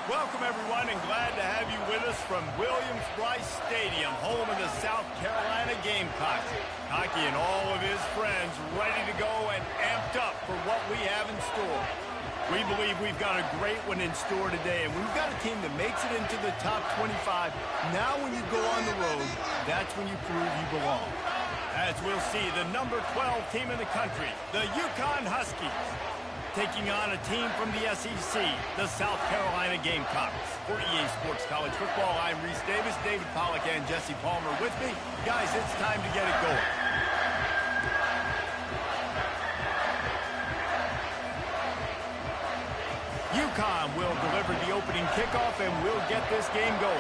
Welcome, everyone, and glad to have you with us from Williams-Brice Stadium, home of the South Carolina Gamecocks. Hockey and all of his friends ready to go and amped up for what we have in store. We believe we've got a great one in store today, and we've got a team that makes it into the top 25. Now when you go on the road, that's when you prove you belong. As we'll see, the number 12 team in the country, the Yukon Huskies, taking on a team from the SEC, the South Carolina Gamecocks. For EA Sports College Football, I'm Reese Davis, David Pollack, and Jesse Palmer with me. Guys, it's time to get it going. Yukon will deliver the opening kickoff, and we'll get this game going.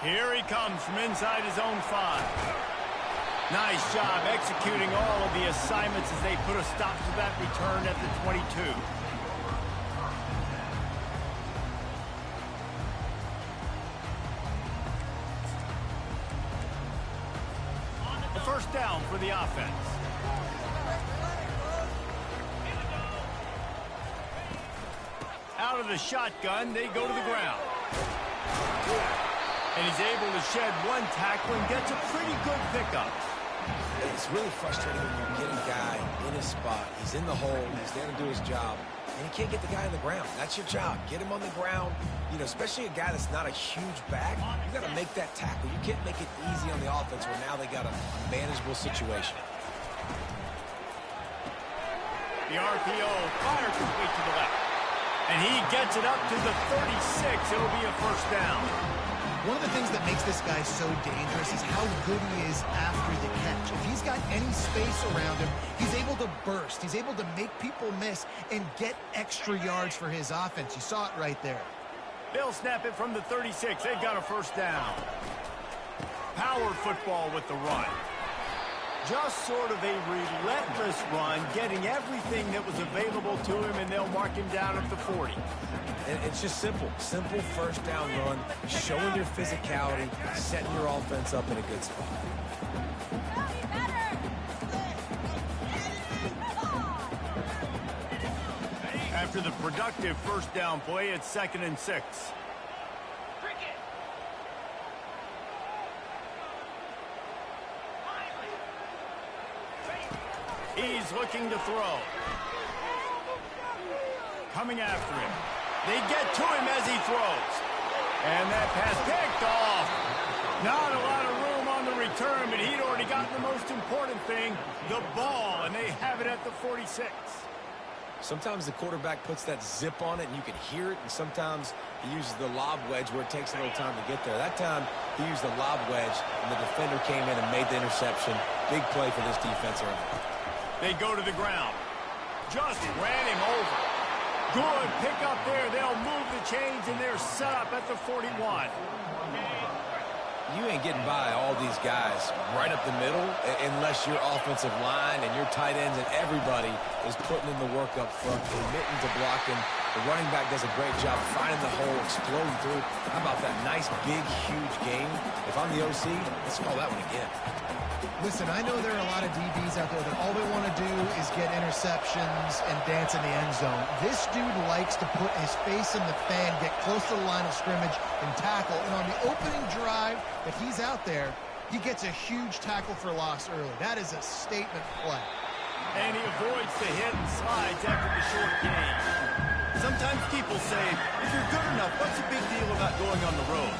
Here he comes from inside his own 5. Nice job executing all of the assignments as they put a stop to that return at the 22. A first down for the offense. Out of the shotgun, they go to the ground. And he's able to shed one tackle and gets a pretty good pickup. It's really frustrating when you get a guy in his spot. He's in the hole. He's there to do his job. And you can't get the guy on the ground. That's your job. Get him on the ground. You know, especially a guy that's not a huge back. You got to make that tackle. You can't make it easy on the offense where now they got a manageable situation. The RPO fire complete to the left. And he gets it up to the 36. It'll be a first down. One of the things that makes this guy so dangerous is how good he is after the catch. If he's got any space around him, he's able to burst. He's able to make people miss and get extra yards for his offense. You saw it right there. They'll snap it from the 36. They've got a first down. Power football with the run. Just sort of a relentless run, getting everything that was available to him, and they'll mark him down at the 40. And it's just simple. Simple first down run, showing your physicality, setting your offense up in a good spot. After the productive first down play, it's 2nd and 6. He's looking to throw. Coming after him. They get to him as he throws. And that pass picked off. Not a lot of room on the return, but he'd already gotten the most important thing, the ball, and they have it at the 46. Sometimes the quarterback puts that zip on it, and you can hear it, and sometimes he uses the lob wedge where it takes a little time to get there. That time, he used the lob wedge, and the defender came in and made the interception. Big play for this defensive. They go to the ground. Just ran him over. Good pickup there. They'll move the chains, and they're set up at the 41. You ain't getting by all these guys right up the middle unless your offensive line and your tight ends and everybody is putting in the work up front, committing to blocking. The running back does a great job finding the hole, exploding through. How about that nice, big, huge game? If I'm the OC, let's call that one again. Listen, I know there are a lot of DBs out there that all they want to do is get interceptions and dance in the end zone. This dude likes to put his face in the fan, get close to the line of scrimmage, and tackle. And on the opening drive that he's out there, he gets a huge tackle for loss early. That is a statement play. And he avoids the hit and slides after the short game. Sometimes people say, if you're good enough, what's the big deal about going on the road?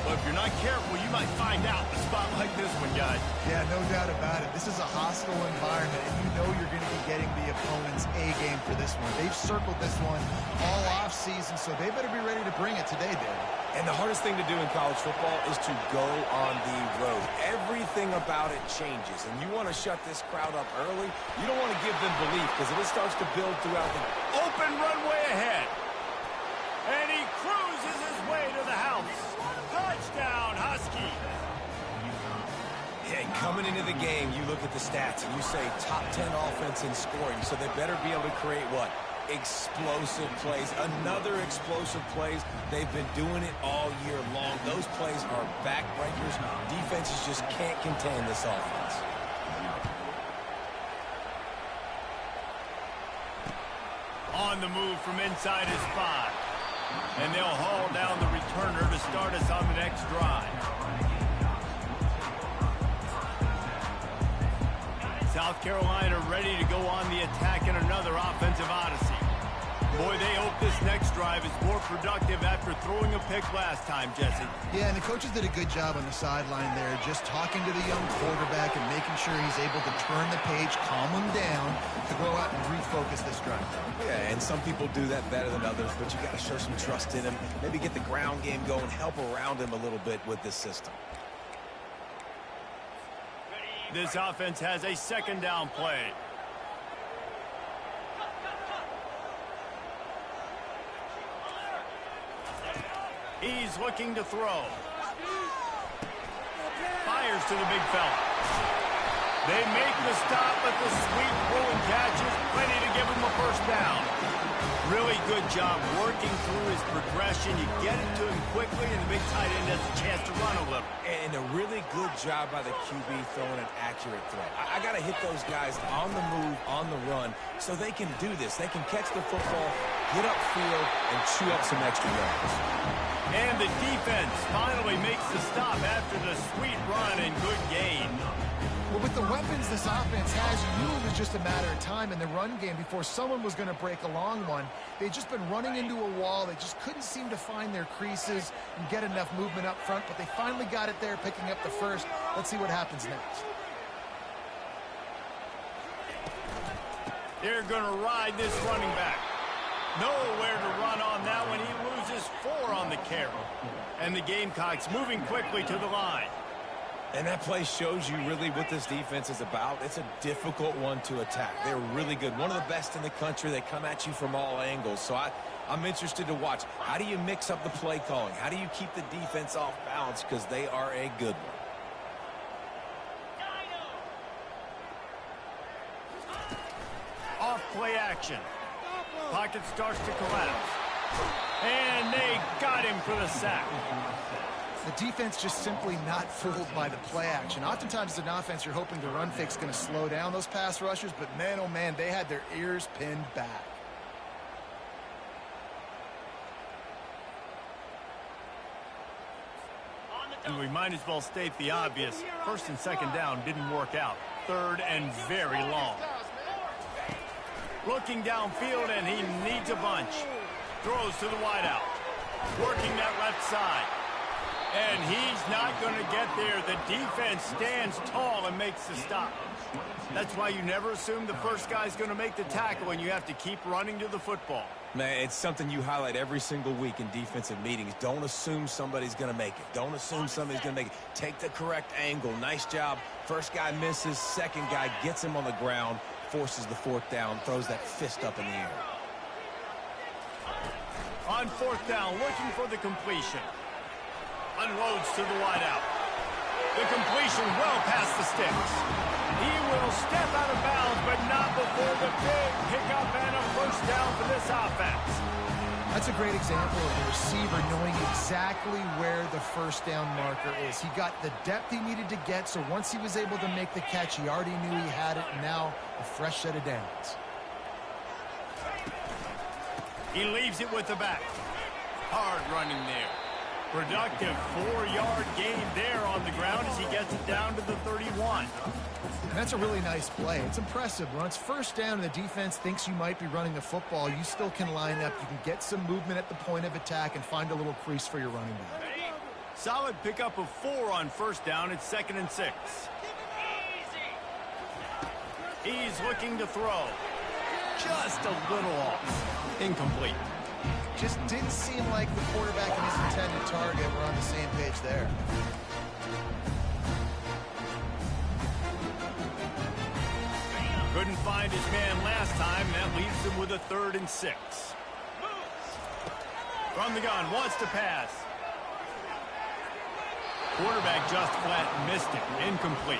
But if you're not careful, you might find out in a spot like this one, guys. Yeah, no doubt about it. This is a hostile environment, and you know you're going to be getting the opponent's A game for this one. They've circled this one all offseason, so they better be ready to bring it today, David. And the hardest thing to do in college football is to go on the road. Everything about it changes, and you want to shut this crowd up early. You don't want to give them belief, because if it starts to build throughout the open runway ahead. And he cruises his way to the house. Touchdown, Husky. Yeah, coming into the game, you look at the stats, and you say top 10 offense in scoring, so they better be able to create what? Explosive plays. Another explosive plays. They've been doing it all year long. Those plays are backbreakers. Defenses just can't contain this offense. On the move from inside his 5. And they'll haul down the returner to start us on the next drive. South Carolina ready to go on the attack in another offensive odyssey. Boy, they hope this next drive is more productive after throwing a pick last time, Jesse. Yeah, and the coaches did a good job on the sideline there, just talking to the young quarterback and making sure he's able to turn the page, calm him down, to go out and refocus this drive. Yeah, and some people do that better than others, but you got to show some trust in him. Maybe get the ground game going, help around him a little bit with this system. This offense has a second down play. He's looking to throw. Fires to the big fella. They make the stop, but the sweet throw and catch is plenty to give him a first down. Really good job working through his progression. You get it to him quickly, and the big tight end has a chance to run a little. And a really good job by the QB throwing an accurate throw. I got to hit those guys on the move, on the run, so they can do this. They can catch the football, get upfield, and chew up some extra yards. And the defense finally makes the stop after the sweet run and good gain. Well, with the weapons this offense has, you knew it was just a matter of time in the run game before someone was going to break a long one. They'd just been running into a wall. They just couldn't seem to find their creases and get enough movement up front, but they finally got it there, picking up the first. Let's see what happens next. They're going to ride this running back. Nowhere to run on that one. He loses 4 on the carry. And the Gamecocks moving quickly to the line. And that play shows you really what this defense is about. It's a difficult one to attack. They're really good. One of the best in the country. They come at you from all angles. So I'm interested to watch. How do you mix up the play calling? How do you keep the defense off balance? Because they are a good one. Off play action. Pocket starts to collapse. And they got him for the sack. The defense just simply not fooled by the play action. Oftentimes as an offense, you're hoping the run fake's going to slow down those pass rushers, but man, oh man, they had their ears pinned back. And we might as well state the obvious. First and second down didn't work out. Third and very long. Looking downfield, and he needs a bunch. Throws to the wideout. Working that left side. And he's not going to get there. The defense stands tall and makes the stop. That's why you never assume the first guy's going to make the tackle, and you have to keep running to the football. Man, it's something you highlight every single week in defensive meetings. Don't assume somebody's going to make it. Don't assume somebody's going to make it. Take the correct angle. Nice job. First guy misses. Second guy gets him on the ground, forces the fourth down, throws that fist up in the air. On fourth down, looking for the completion. Unloads to the wideout. The completion well past the sticks. He will step out of bounds, but not before the big pickup and a first down for this offense. That's a great example of the receiver knowing exactly where the first down marker is. He got the depth he needed to get, so once he was able to make the catch, he already knew he had it, and now a fresh set of downs. He leaves it with the back. Hard running there. Productive 4-yard gain there on the ground as he gets it down to the 31. And that's a really nice play. It's impressive. When it's first down and the defense thinks you might be running the football, you still can line up. You can get some movement at the point of attack and find a little crease for your running back. Solid pickup of 4 on first down. It's 2nd and 6. He's looking to throw. Just a little off. Incomplete. Just didn't seem like the quarterback and his intended target were on the same page there. Couldn't find his man last time. That leaves him with a 3rd and 6. From the gun, wants to pass. Quarterback just flat missed it. Incomplete.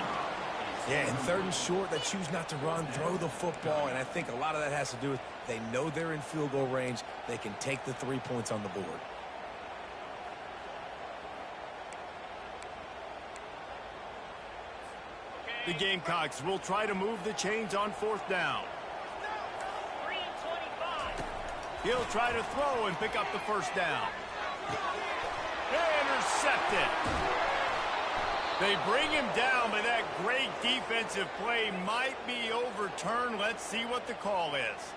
Yeah, and 3rd and short, they choose not to run, throw the football, and I think a lot of that has to do with they know they're in field goal range. They can take the 3 points on the board. The Gamecocks will try to move the chains on 4th down. He'll try to throw and pick up the first down. Intercepted. They bring him down, but that great defensive play might be overturned. Let's see what the call is.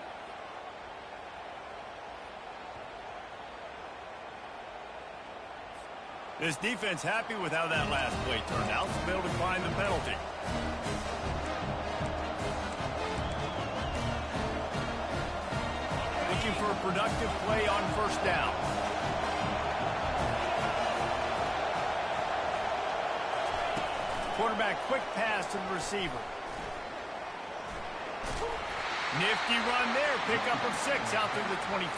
This defense happy with how that last play turned out, so they'll decline the penalty. Looking for a productive play on first down. Quarterback quick pass to the receiver. Nifty run there. Pickup of 6 out through the 25.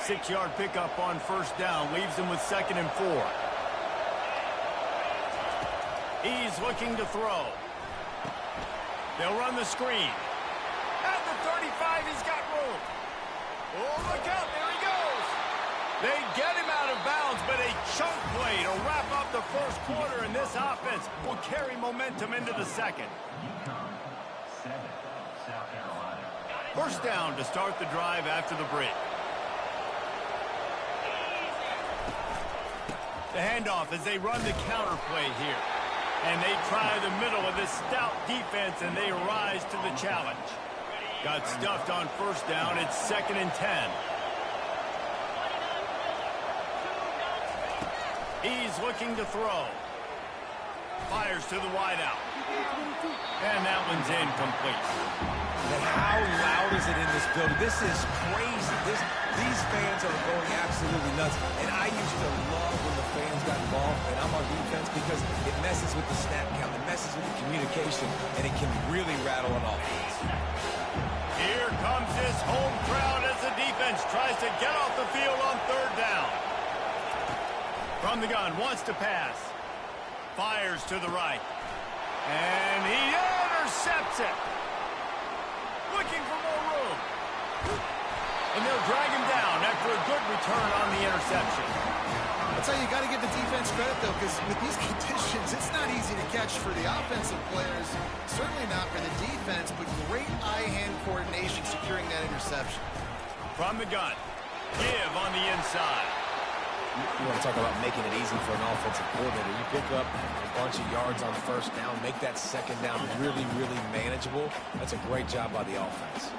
Six-yard pickup on first down. Leaves him with 2nd and 4. He's looking to throw. They'll run the screen. At the 35, he's got room. Oh, look out. There he goes. They get him out of bounds, but a chunk play to wrap up the first quarter, and this offense will carry momentum into the second. First down to start the drive after the break. The handoff as they run the counter play here. And they try the middle of this stout defense, and they rise to the challenge. Got stuffed on first down. It's 2nd and 10. He's looking to throw. Fires to the wideout. And that one's incomplete. And how loud is it in this building? This is crazy. These fans are going absolutely nuts. And I used to love when the fans got involved, and I'm on defense, because it messes with the snap count, it messes with the communication, and it can really rattle an offense. Here comes this home crowd as the defense tries to get off the field on third down. From the gun, wants to pass. Fires to the right. And he intercepts it. Looking for more room. And they'll drag him down after a good return on the interception. That's how you got to give the defense credit, though, because with these conditions, it's not easy to catch for the offensive players. Certainly not for the defense, but great eye-hand coordination securing that interception. From the gun, give on the inside. You want to talk about making it easy for an offensive coordinator. You pick up a bunch of yards on first down, make that second down really, really manageable. That's a great job by the offense.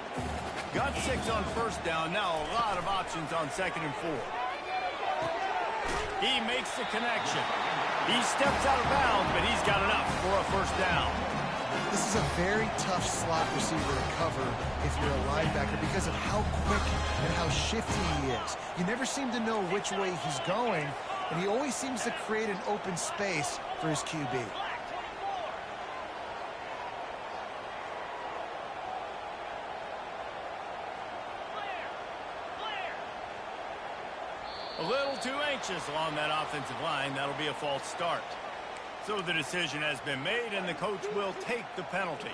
Got 6 on first down. Now a lot of options on 2nd and 4. He makes the connection. He steps out of bounds, but he's got enough for a first down. This is a very tough slot receiver to cover if you're a linebacker because of how quick and how shifty he is. You never seem to know which way he's going, and he always seems to create an open space for his QB. A little too anxious along that offensive line. That'll be a false start. So the decision has been made, and the coach will take the penalty.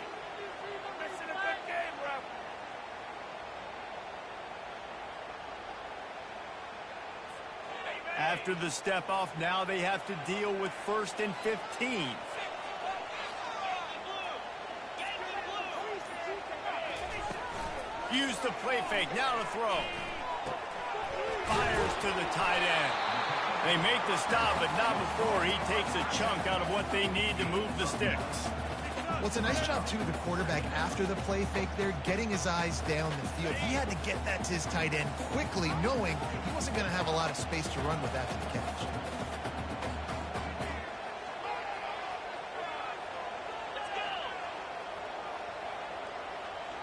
After the step off, now they have to deal with 1st and 15. Use the play fake, now to throw. Fires to the tight end. They make the stop, but not before he takes a chunk out of what they need to move the sticks. Well, it's a nice job, too, of the quarterback after the play fake there, getting his eyes down the field. He had to get that to his tight end quickly, knowing he wasn't going to have a lot of space to run with after the catch.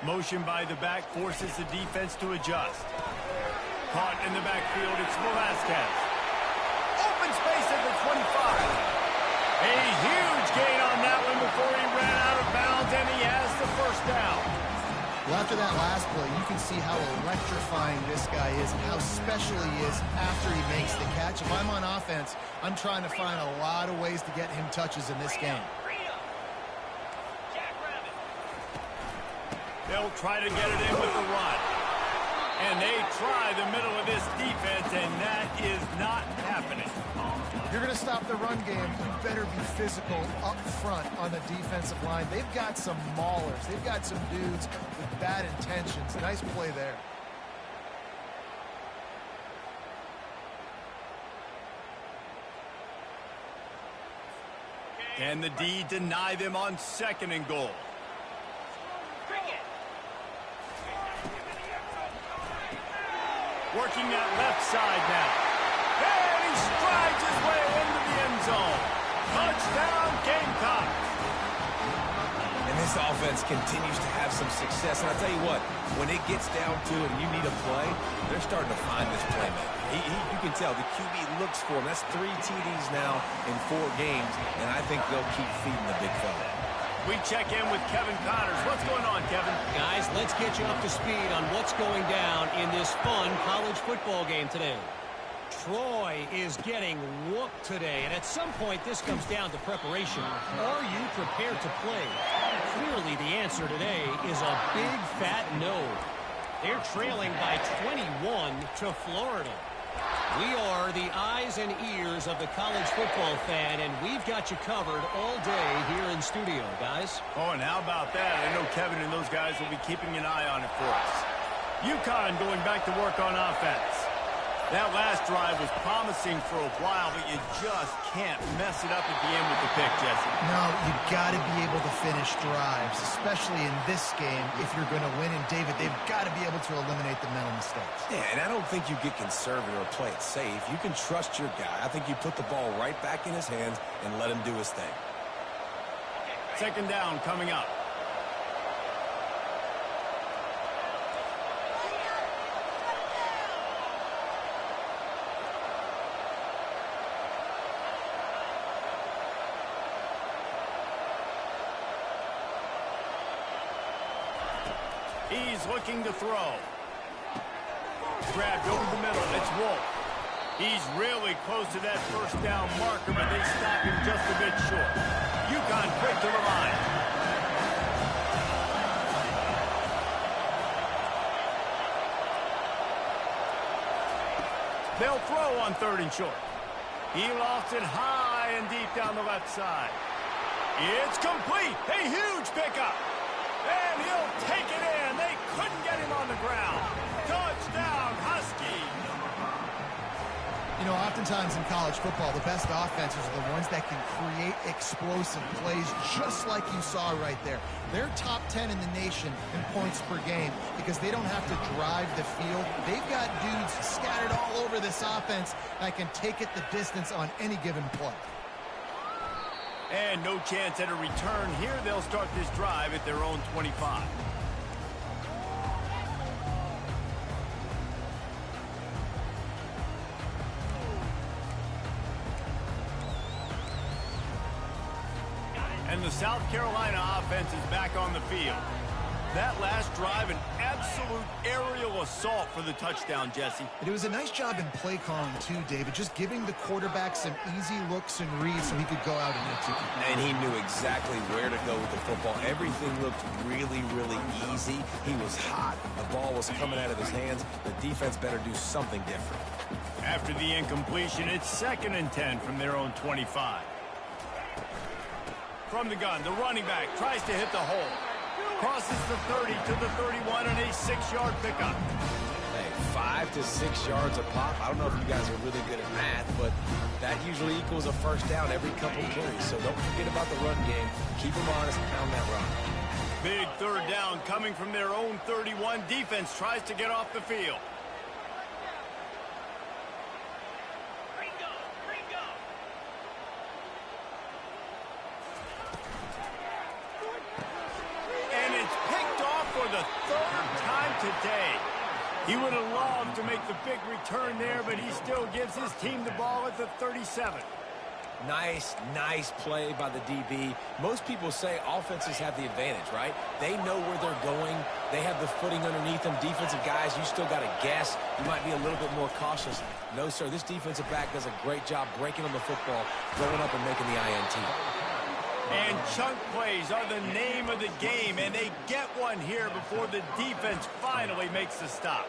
Motion by the back forces the defense to adjust. Caught in the backfield, it's Velasquez. Open space at the 25. A huge gain on that one before he ran out of bounds, and he has the first down. Well, after that last play, you can see how electrifying this guy is and how special he is after he makes the catch. If I'm on offense, I'm trying to find a lot of ways to get him touches in this game. They'll try to get it in with the run. And they try the middle of this defense, and that is not happening. You're going to stop stop the run game, you better be physical up front on the defensive line. They've got some maulers. They've got some dudes with bad intentions. Nice play there. Can the D deny them on 2nd and goal? Working that left side now. And he strides his way into the end zone. Touchdown, Gamecocks. And this offense continues to have some success. And I tell you what, when it gets down to it and you need a play, they're starting to find this playmaker. You can tell the QB looks for him. That's 3 TDs now in 4 games, and I think they'll keep feeding the big fella. We check in with Kevin Connors. What's going on, Kevin? Guys, let's get you up to speed on what's going down in this fun college football game today. Troy is getting whooped today, and at some point this comes down to preparation. Are you prepared to play? Clearly the answer today is a big fat no. They're trailing by 21 to Florida. We are the eyes and ears of the college football fan, and we've got you covered all day here in studio, guys. Oh, and how about that? I know Kevin and those guys will be keeping an eye on it for us. UConn going back to work on offense. That last drive was promising for a while, but you just can't mess it up at the end with the pick, Jesse. No, you've got to be able to finish drives, especially in this game. If you're going to win, and David, they've got to be able to eliminate the mental mistakes. Yeah, and I don't think you get conservative or play it safe. You can trust your guy. I think you put the ball right back in his hands and let him do his thing. 2nd down coming up. He's looking to throw. Grabbed over the middle. It's Wolf. He's really close to that 1st down marker, but they stop him just a bit short. UConn quick to the line. They'll throw on 3rd and short. He lofts it high and deep down the left side. It's complete. A huge pickup. And he'll take it in. They couldn't get him on the ground. Touchdown, Husky. You know, oftentimes in college football, the best offenses are the ones that can create explosive plays, just like you saw right there. They're top 10 in the nation in points per game because they don't have to drive the field. They've got dudes scattered all over this offense that can take it the distance on any given play. And no chance at a return here. They'll start this drive at their own 25. And the South Carolina offense is back on the field. That last drive, an absolute aerial assault for the touchdown, Jesse. It was a nice job in play calling, too, David, just giving the quarterback some easy looks and reads so he could go out and execute. And he knew exactly where to go with the football. Everything looked really, really easy. He was hot. The ball was coming out of his hands. The defense better do something different. After the incompletion, it's 2nd and 10 from their own 25. From the gun, the running back tries to hit the hole. Crosses the 30 to the 31 and a 6-yard pickup. Hey, 5 to 6 yards a pop. I don't know if you guys are really good at math, but that usually equals a 1st down every couple carries. So don't forget about the run game. Keep them honest and pound that rock. Big 3rd down coming from their own 31. Defense tries to get off the field. For the 3rd time today. He would have loved to make the big return there, but he still gives his team the ball at the 37. Nice play by the DB. Most people say offenses have the advantage, right? They know where they're going. They have the footing underneath them. Defensive guys, you still got to guess. You might be a little bit more cautious. No, sir, this defensive back does a great job breaking on the football, going up and making the INT. And chunk plays are the name of the game, and they get one here before the defense finally makes the stop.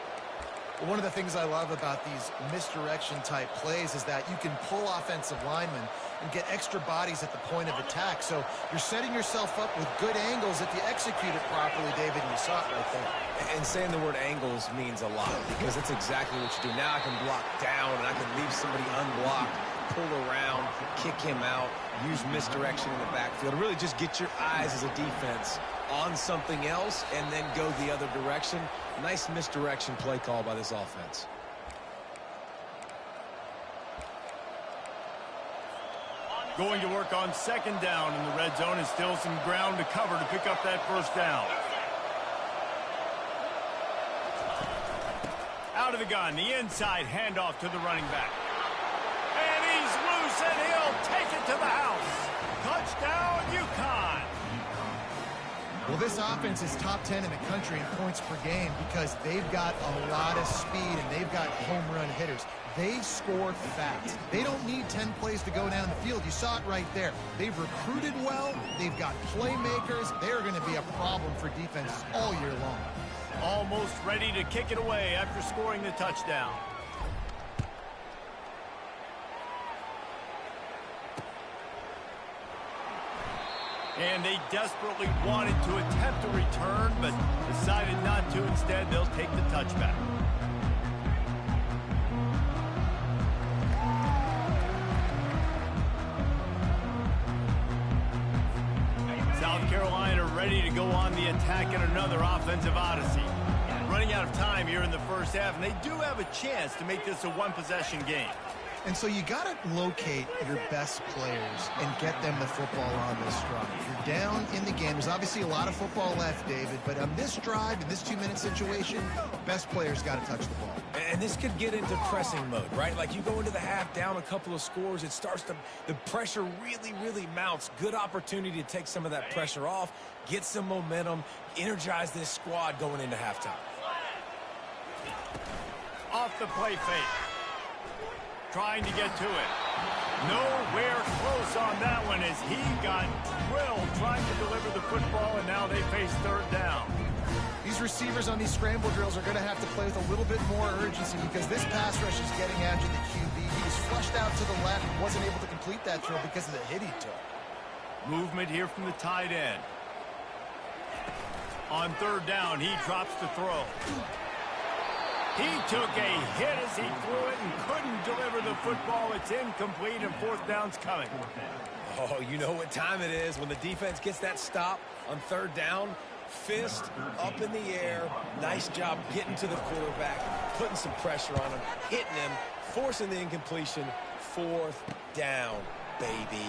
One of the things I love about these misdirection type plays is that you can pull offensive linemen and get extra bodies at the point of attack. So you're setting yourself up with good angles if you execute it properly, David, and you saw it right there. And saying the word angles means a lot because that's exactly what you do. Now I can block down and I can leave somebody unblocked, pull around, kick him out, use misdirection in the backfield. Really just get your eyes as a defense on something else and then go the other direction. Nice misdirection play call by this offense. Going to work on second down in the red zone, and still some ground to cover to pick up that first down. Out of the gun, the inside handoff to the running back. And he's loose, and he'll take it to the house. Touchdown, UConn. Well, this offense is top 10 in the country in points per game because they've got a lot of speed and they've got home run hitters. They score fast. They don't need 10 plays to go down the field. You saw it right there. They've recruited well. They've got playmakers. They're going to be a problem for defenses all year long. Almost ready to kick it away after scoring the touchdown. And they desperately wanted to attempt a return, but decided not to. Instead, they'll take the touchback. South Carolina ready to go on the attack in another offensive odyssey. Running out of time here in the first half, and they do have a chance to make this a one-possession game. And so you got to locate your best players and get them the football on this drive. You're down in the game. There's obviously a lot of football left, David, but on this drive, in this 2-minute situation, best players got to touch the ball. And this could get into pressing mode, right? Like you go into the half down a couple of scores, it starts to, the pressure really mounts. Good opportunity to take some of that pressure off, get some momentum, energize this squad going into halftime. Off the play fake. Trying to get to it. Nowhere close on that one as he got drilled trying to deliver the football, and now they face third down. These receivers on these scramble drills are going to have to play with a little bit more urgency because this pass rush is getting after the QB. He was flushed out to the left and wasn't able to complete that throw because of the hit he took. Movement here from the tight end. On third down, he drops the throw. He took a hit as he threw it and couldn't deliver the football. It's incomplete, and fourth down's coming. Oh, you know what time it is when the defense gets that stop on third down. Fist up in the air. Nice job getting to the quarterback, putting some pressure on him, hitting him, forcing the incompletion. Fourth down, baby.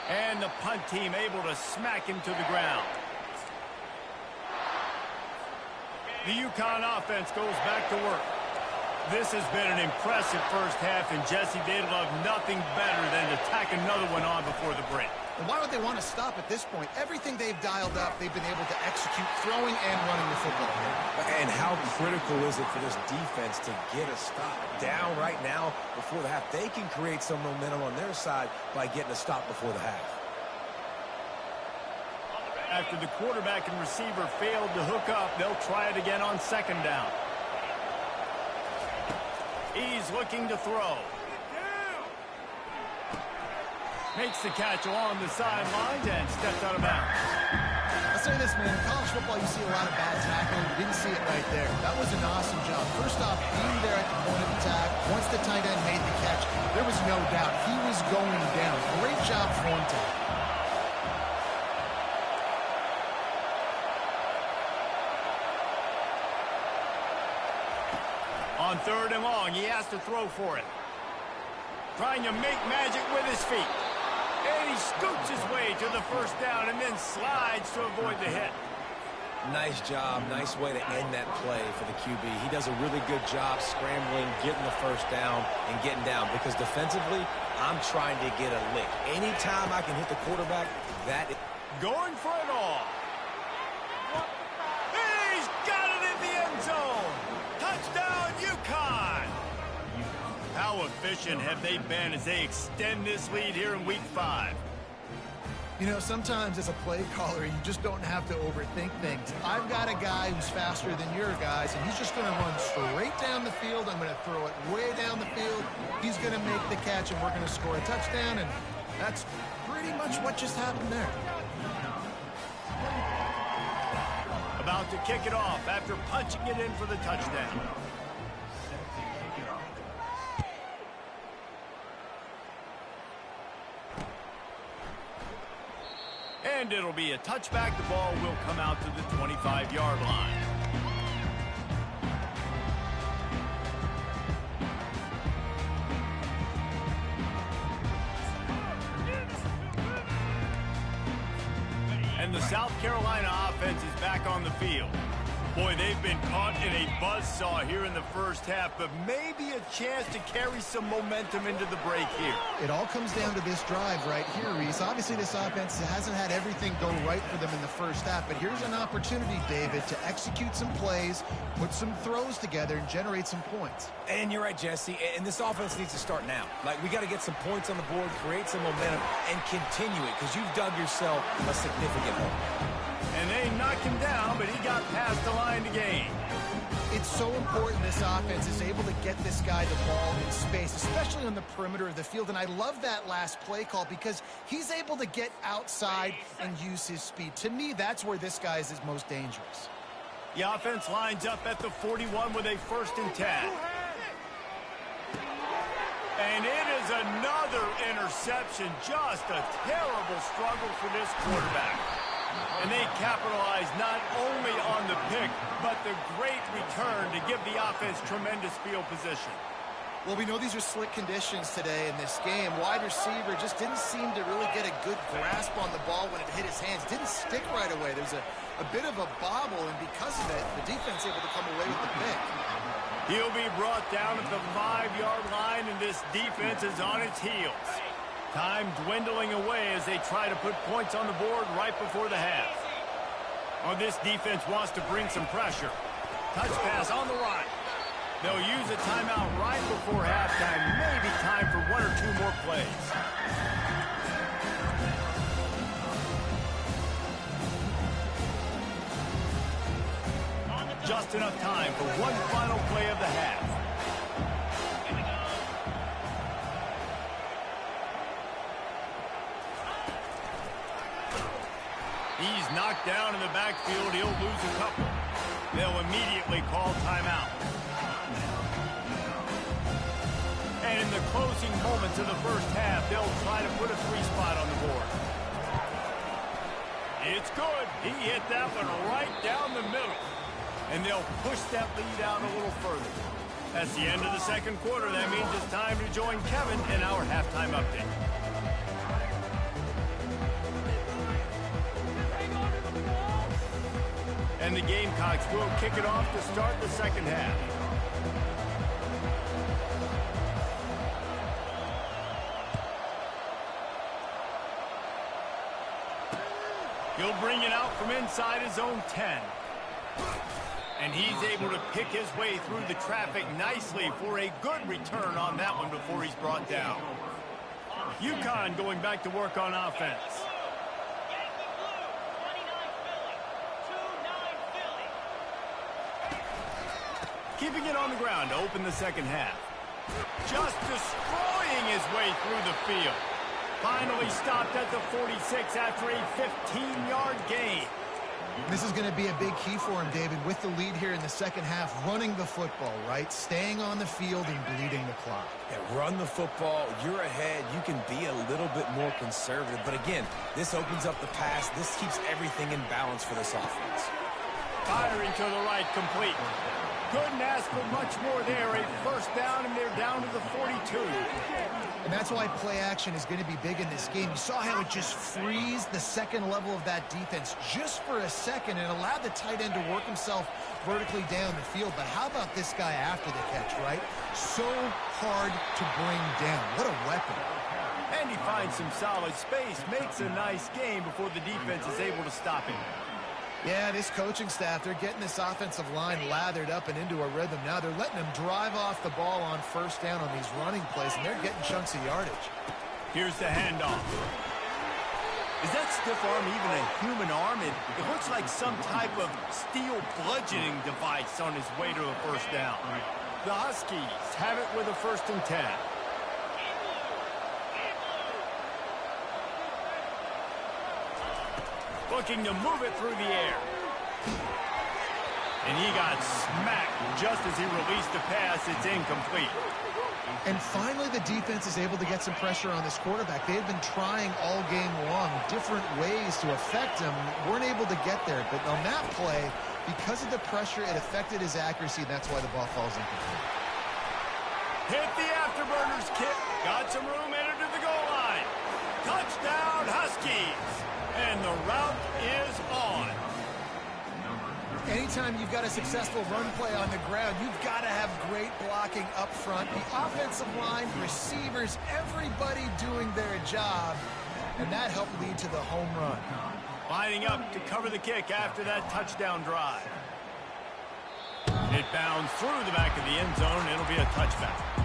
And the punt team able to smack him to the ground. The UConn offense goes back to work. This has been an impressive first half, and Jesse, they'd love nothing better than to tack another one on before the break. And why would they want to stop at this point? Everything they've dialed up, they've been able to execute throwing and running the football. And how critical is it for this defense to get a stop down right now before the half? They can create some momentum on their side by getting a stop before the half. After the quarterback and receiver failed to hook up, they'll try it again on second down. He's looking to throw. Makes the catch along the sidelines and steps out of bounds. I'll say this, man. In college football, you see a lot of bad tackling. You didn't see it right there. That was an awesome job. First off, being there at the point of attack. Once the tight end made the catch, there was no doubt he was going down. Great job for him to. On third and long, he has to throw for it. Trying to make magic with his feet. And he scoots his way to the first down and then slides to avoid the hit. Nice job. Nice way to end that play for the QB. He does a really good job scrambling, getting the first down, and getting down. Because defensively, I'm trying to get a lick. Anytime I can hit the quarterback, that is... Going for it all. He's got it in the end zone. Touchdown, UConn! How efficient have they been as they extend this lead here in Week 5? You know, sometimes as a play caller, you just don't have to overthink things. I've got a guy who's faster than your guys, and he's just going to run straight down the field. I'm going to throw it way down the field. He's going to make the catch, and we're going to score a touchdown, and that's pretty much what just happened there. About to kick it off after punching it in for the touchdown. And it'll be a touchback. The ball will come out to the 25-yard line. And the South Carolina offense is back on the field. Boy, they've been caught in a buzzsaw here in the first half, but maybe a chance to carry some momentum into the break here. It all comes down to this drive right here, Reese. Obviously, this offense hasn't had everything go right for them in the first half, but here's an opportunity, David, to execute some plays, put some throws together, and generate some points. And you're right, Jesse, and this offense needs to start now. Like, we got to get some points on the board, create some momentum, and continue it, because you've dug yourself a significant hole. And they knocked him down, but he got past the line to gain. It's so important this offense is able to get this guy the ball in space, especially on the perimeter of the field. And I love that last play call because he's able to get outside and use his speed. To me, that's where this guy is most dangerous. The offense lines up at the 41 with a 1st and 10. And it is another interception. Just a terrible struggle for this quarterback. And they capitalize not only on the pick, but the great return to give the offense tremendous field position. Well, we know these are slick conditions today in this game. Wide receiver just didn't seem to really get a good grasp on the ball when it hit his hands. Didn't stick right away. There's a bit of a bobble, and because of it, the defense able to come away with the pick. He'll be brought down at the 5-yard line, and this defense is on its heels. Time dwindling away as they try to put points on the board right before the half. Oh, this defense wants to bring some pressure. Touch pass on the right. They'll use a timeout right before halftime. Maybe time for 1 or 2 more plays. Just enough time for one final play of the half. He's knocked down in the backfield. He'll lose a couple. They'll immediately call timeout. And in the closing moments of the first half, they'll try to put a 3 spot on the board. It's good. He hit that one right down the middle. And they'll push that lead out a little further. That's the end of the second quarter. That means it's time to join Kevin in our halftime update. And the Gamecocks will kick it off to start the second half. He'll bring it out from inside his own 10. And he's able to pick his way through the traffic nicely for a good return on that one before he's brought down. UConn going back to work on offense. Keeping it on the ground to open the second half. Just destroying his way through the field. Finally stopped at the 46 after a 15-yard gain. This is going to be a big key for him, David, with the lead here in the second half, running the football, right? Staying on the field and bleeding the clock. Yeah, run the football. You're ahead. You can be a little bit more conservative. But again, this opens up the pass. This keeps everything in balance for this offense. Firing to the right, complete. Couldn't ask for much more there. A first down, and they're down to the 42. And that's why play action is going to be big in this game. You saw how it just freezed the second level of that defense just for a second and allowed the tight end to work himself vertically down the field. But how about this guy after the catch, right? So hard to bring down. What a weapon. And he finds some solid space, makes a nice game before the defense is able to stop him. Yeah, this coaching staff, they're getting this offensive line lathered up and into a rhythm. Now they're letting them drive off the ball on first down on these running plays, and they're getting chunks of yardage. Here's the handoff. Is that stiff arm even a human arm? It looks like some type of steel bludgeoning device on his way to a first down. The Huskies have it with a 1st and 10. Looking to move it through the air. And he got smacked just as he released the pass. It's incomplete. And finally, the defense is able to get some pressure on this quarterback. They had been trying all game long different ways to affect him. Weren't able to get there. But on that play, because of the pressure, it affected his accuracy. And that's why the ball falls incomplete. Hit the afterburners kick. Got some room, entered to the goal line. Touchdown, Huskies. And the route is on. Anytime you've got a successful run play on the ground, you've got to have great blocking up front. The offensive line, receivers, everybody doing their job. And that helped lead to the home run. Lining up to cover the kick after that touchdown drive. It bounds through the back of the end zone. It'll be a touchback.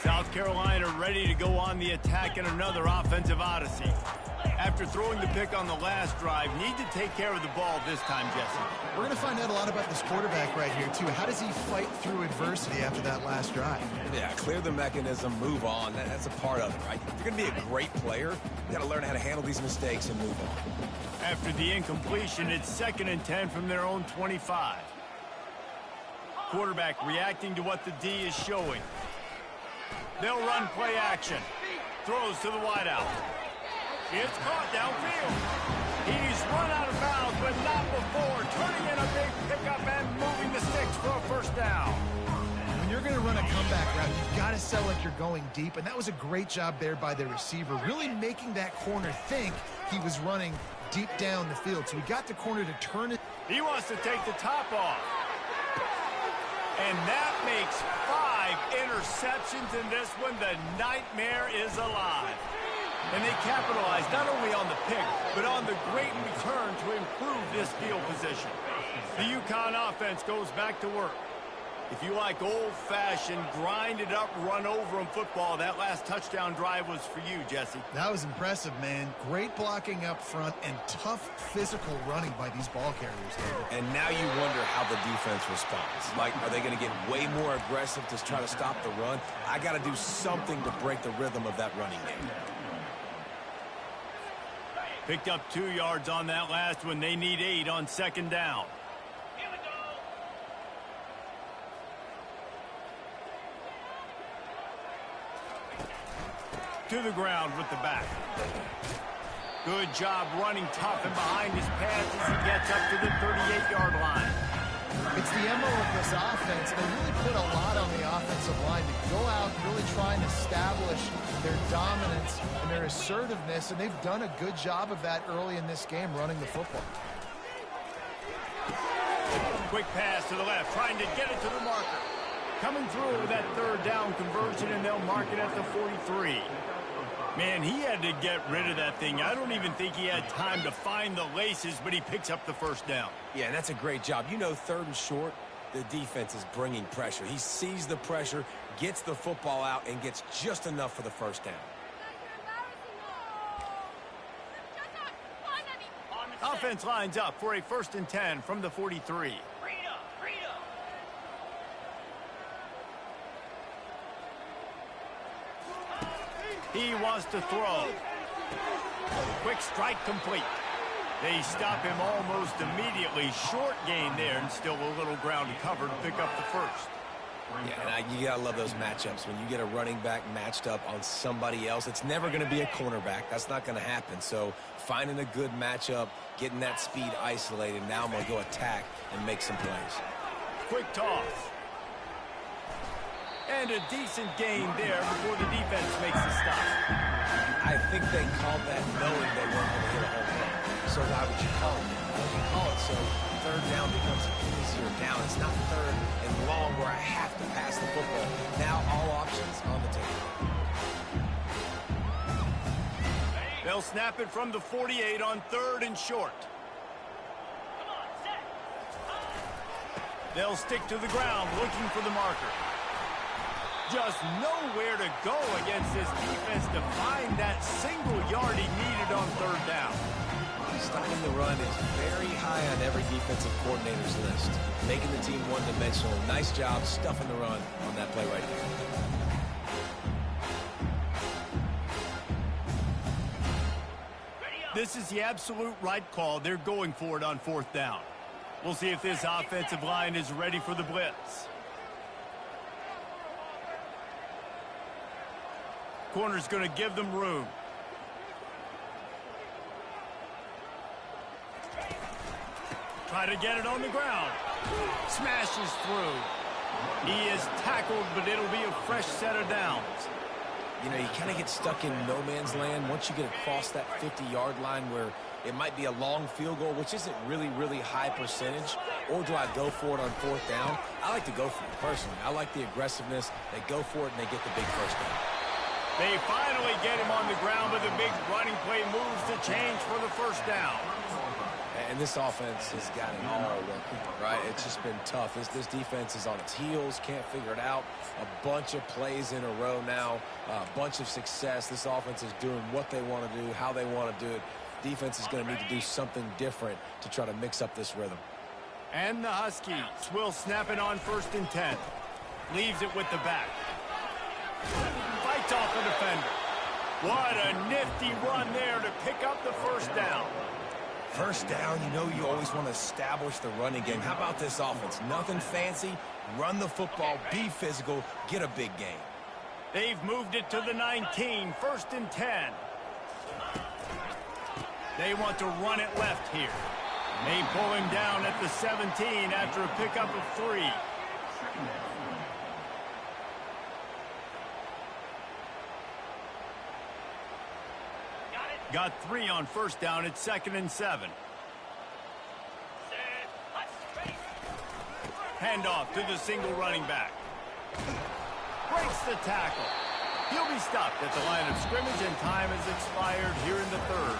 South Carolina ready to go on the attack in another offensive odyssey. After throwing the pick on the last drive, need to take care of the ball this time, Jesse. We're going to find out a lot about this quarterback right here, too. How does he fight through adversity after that last drive? Yeah, clear the mechanism, move on. That's a part of it, right? If you're going to be a great player, you got to learn how to handle these mistakes and move on. After the incompletion, it's 2nd and 10 from their own 25. Quarterback reacting to what the D is showing. They'll run play action. Throws to the wideout. It's caught downfield. He's run out of bounds, but not before. Turning in a big pickup and moving the sticks for a first down. When you're going to run a comeback route, you've got to sell like you're going deep, and that was a great job there by the receiver, really making that corner think he was running deep down the field. So he got the corner to turn it. He wants to take the top off. And that makes 5 interceptions in this one. The nightmare is alive. And they capitalized not only on the pick, but on the great return to improve this field position. The UConn offense goes back to work. If you like old-fashioned, grind-it-up, run-over-'em football, that last touchdown drive was for you, Jesse. That was impressive, man. Great blocking up front and tough physical running by these ball carriers, David. And now you wonder how the defense responds. Like, are they going to get way more aggressive to try to stop the run? I got to do something to break the rhythm of that running game. Picked up 2 yards on that last one. They need 8 on 2nd down. To the ground with the back. Good job running tough and behind his pads as he gets up to the 38-yard line. It's the MO of this offense. They really put a lot on the offensive line to go out and really try and establish their dominance and their assertiveness, and they've done a good job of that early in this game running the football. Quick pass to the left, trying to get it to the marker. Coming through with that 3rd down conversion, and they'll mark it at the 43. Man, he had to get rid of that thing. I don't even think he had time to find the laces, but he picks up the first down. Yeah, and that's a great job. You know, 3rd and short, the defense is bringing pressure. He sees the pressure, gets the football out, and gets just enough for the first down. Offense lines up for a 1st and 10 from the 43. He wants to throw. Quick strike complete. They stop him almost immediately. Short gain there, and still a little ground to cover to pick up the first. Yeah, and you got to love those matchups. When you get a running back matched up on somebody else, it's never going to be a cornerback. That's not going to happen. So finding a good matchup, getting that speed isolated, now I'm going to go attack and make some plays. Quick toss. And a decent gain there before the defense makes the stop. I think they called that knowing they weren't going to hit a home run. So why would you call it? Well, you call it so 3rd down becomes easier down. It's not 3rd and long where I have to pass the football. Now all options on the table. They'll snap it from the 48 on 3rd and short. They'll stick to the ground looking for the marker. Just nowhere to go against this defense to find that single yard he needed on third down. Stopping the run is very high on every defensive coordinator's list. Making the team one-dimensional. Nice job stuffing the run on that play right there. This is the absolute right call. They're going for it on fourth down. We'll see if this offensive line is ready for the blitz. Corner's going to give them room. Try to get it on the ground. Smashes through. He is tackled, but it'll be a fresh set of downs. You know, you kind of get stuck in no man's land once you get across that 50-yard line where it might be a long field goal, which isn't really high percentage, or do I go for it on fourth down? I like to go for it, personally. I like the aggressiveness. They go for it, and they get the big first down. They finally get him on the ground, but the big running play moves to change for the first down. And this offense has got it all working, right? It's just been tough. This defense is on its heels, can't figure it out. A bunch of plays in a row now, a bunch of success. This offense is doing what they want to do, how they want to do it. Defense is going to need to do something different to try to mix up this rhythm. And the Huskies will snap it on 1st and 10. Leaves it with the back. Fights off a defender. What a nifty run there to pick up the first down. First down, you know you always want to establish the running game. How about this offense? Nothing fancy. Run the football, be physical, get a big gain. They've moved it to the 19, 1st and 10. They want to run it left here. They pull him down at the 17 after a pickup of 3. Got 3 on first down. It's 2nd and 7. Handoff to the single running back. Breaks the tackle. He'll be stopped at the line of scrimmage, and time has expired here in the 3rd.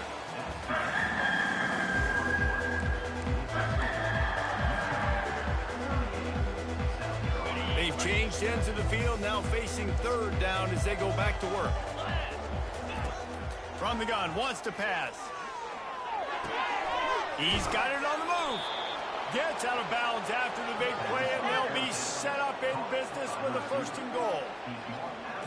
They've changed ends of the field, now facing 3rd down as they go back to work. From the gun, wants to pass. He's got it on the move. Gets out of bounds after the big play, and they'll be set up in business with a 1st and goal.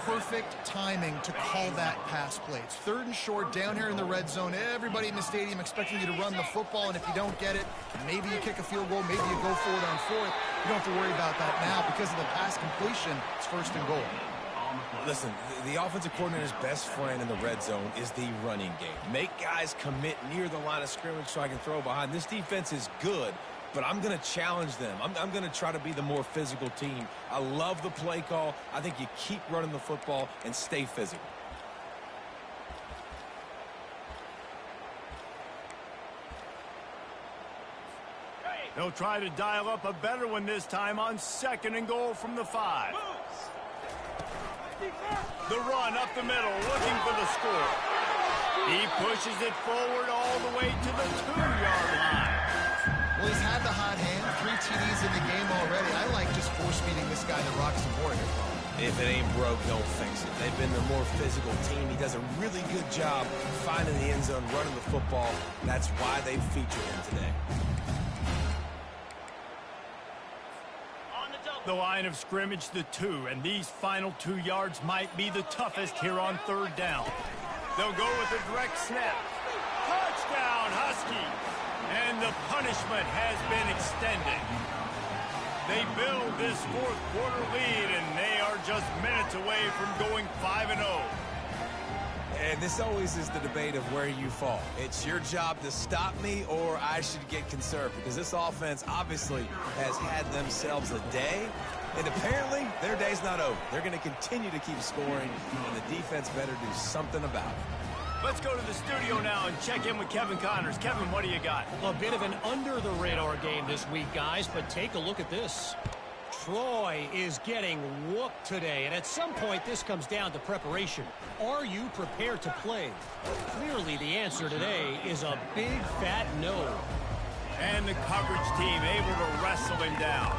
Perfect timing to call that pass play. It's 3rd and short down here in the red zone. Everybody in the stadium expecting you to run the football, and if you don't get it, maybe you kick a field goal, maybe you go for it on 4th. You don't have to worry about that now because of the pass completion. It's 1st and goal. Listen, the offensive coordinator's best friend in the red zone is the running game. Make guys commit near the line of scrimmage so I can throw behind. This defense is good, but I'm going to challenge them. I'm going to try to be the more physical team. I love the play call. I think you keep running the football and stay physical. They'll try to dial up a better one this time on 2nd and goal from the 5. The run up the middle, looking for the score. He pushes it forward all the way to the 2-yard line. Well, he's had the hot hand, 3 TDs in the game already. I like just force-feeding this guy the rocks and more here. If it ain't broke, don't fix it. They've been the more physical team. He does a really good job finding the end zone, running the football. That's why they've featured him today. The line of scrimmage, the 2, and these final 2 yards might be the toughest here on 3rd down. They'll go with a direct snap. Touchdown, Huskies! And the punishment has been extended. They build this 4th quarter lead, and they are just minutes away from going 5-0. And this always is the debate of where you fall. It's your job to stop me, or I should get conserved, because this offense obviously has had themselves a day, and apparently their day's not over. They're going to continue to keep scoring, and the defense better do something about it. Let's go to the studio now and check in with Kevin Connors. Kevin, what do you got? A bit of an under-the-radar game this week, guys, but take a look at this. Troy is getting whooped today, and at some point this comes down to preparation. Are you prepared to play? Clearly the answer today is a big fat no. And the coverage team able to wrestle him down.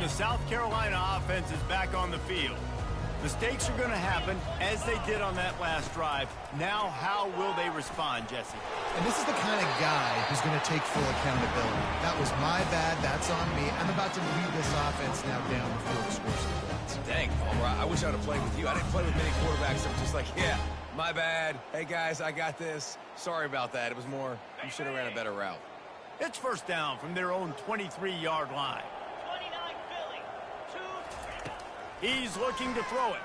the South Carolina offense is back on the field. Mistakes are going to happen, as they did on that last drive. Now, how will they respond, Jesse? And this is the kind of guy who's going to take full accountability. That was my bad. That's on me. I'm about to lead this offense now down the field to score some points. Dang, Palmer, I wish I would have played with you. I didn't play with many quarterbacks. I'm just like, yeah, my bad. Hey, guys, I got this. Sorry about that. It was more, you should have ran a better route. It's first down from their own 23-yard line. He's looking to throw it.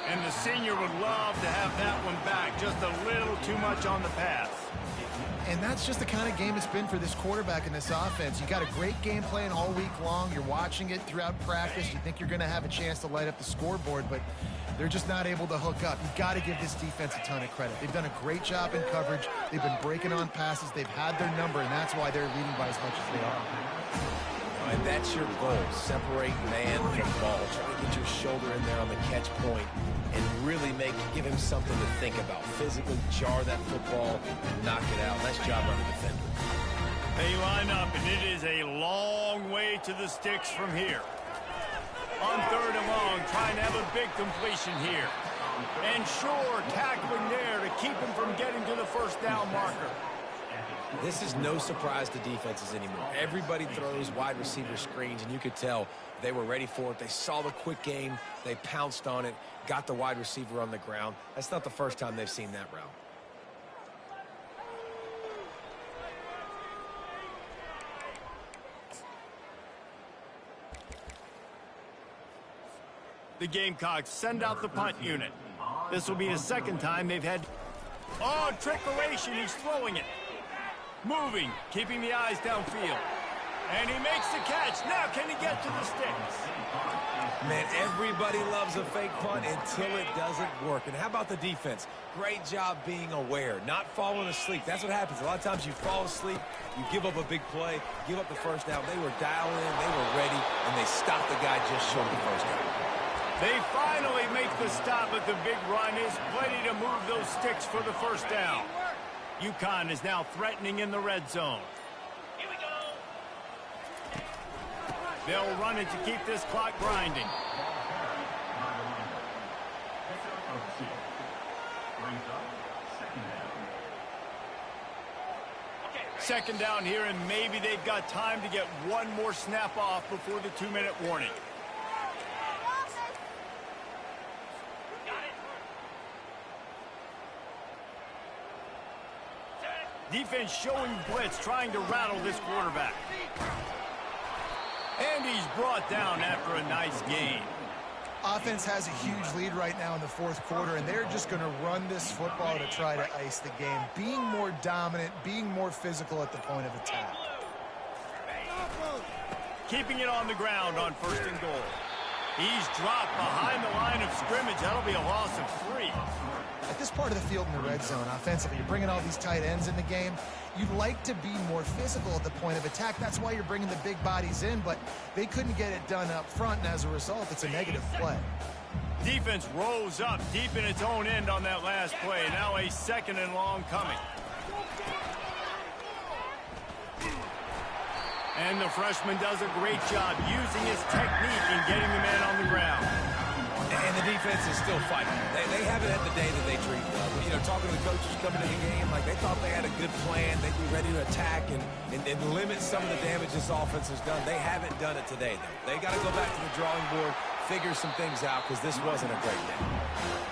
And the senior would love to have that one back. Just a little too much on the pass. And that's just the kind of game it's been for this quarterback in this offense. You got a great game plan all week long. You're watching it throughout practice. You think you're going to have a chance to light up the scoreboard, but they're just not able to hook up. You've got to give this defense a ton of credit. They've done a great job in coverage. They've been breaking on passes. They've had their number, and that's why they're leading by as much as they are. And that's your goal. Separate man from ball. Try to get your shoulder in there on the catch point and really give him something to think about. Physically jar that football and knock it out. Nice job on the defender. They line up, and it is a long way to the sticks from here. On third and long, trying to have a big completion here. And sure, tackling there to keep him from getting to the first down marker. This is no surprise to defenses anymore. Everybody throws wide receiver screens, and you could tell they were ready for it. They saw the quick game. They pounced on it, got the wide receiver on the ground. That's not the first time they've seen that route. The Gamecocks send out the punt unit. This will be the second time they've had... Oh, trickeration. He's throwing it. Moving, keeping the eyes downfield. And he makes the catch. Now can he get to the sticks? Man, everybody loves a fake punt until it doesn't work. And how about the defense? Great job being aware, not falling asleep. That's what happens. A lot of times you fall asleep, you give up a big play, give up the first down. They were dialed in, they were ready, and they stopped the guy just short of the first down. They finally make the stop, but the big run is plenty to move those sticks for the first down. UConn is now threatening in the red zone. Here we go. They'll run it to keep this clock grinding. Second down here, and maybe they've got time to get one more snap off before the 2-minute warning. Defense showing blitz, trying to rattle this quarterback. And he's brought down after a nice gain. Offense has a huge lead right now in the fourth quarter, and they're just going to run this football to try to ice the game. Being more dominant, being more physical at the point of attack. Keeping it on the ground on first and goal. He's dropped behind the line of scrimmage. That'll be a loss of 3. At this part of the field in the red zone, offensively, you're bringing all these tight ends in the game. You'd like to be more physical at the point of attack. That's why you're bringing the big bodies in, but they couldn't get it done up front, and as a result, it's a negative play. Defense rose up deep in its own end on that last play. Now a second and long coming. And the freshman does a great job using his technique and getting the man on the ground. And the defense is still fighting. They haven't had the day that they dreamed of. You know, talking to the coaches coming to the game, like they thought they had a good plan. They'd be ready to attack and limit some of the damage this offense has done. They haven't done it today, though. They got to go back to the drawing board, figure some things out, because this wasn't a great game.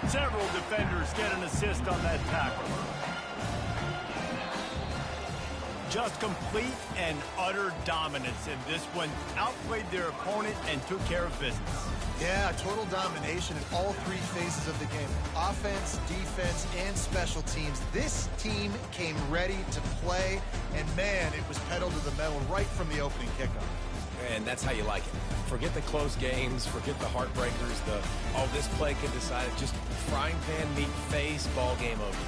Several defenders get an assist on that tackle. Just complete and utter dominance in this one. Outplayed their opponent and took care of business. Yeah, total domination in all 3 phases of the game. Offense, defense, and special teams. This team came ready to play, and man, it was pedal to the metal right from the opening kickoff. And that's how you like it. Forget the close games, forget the heartbreakers, this play can decide it. Just frying pan meat face, ball game over.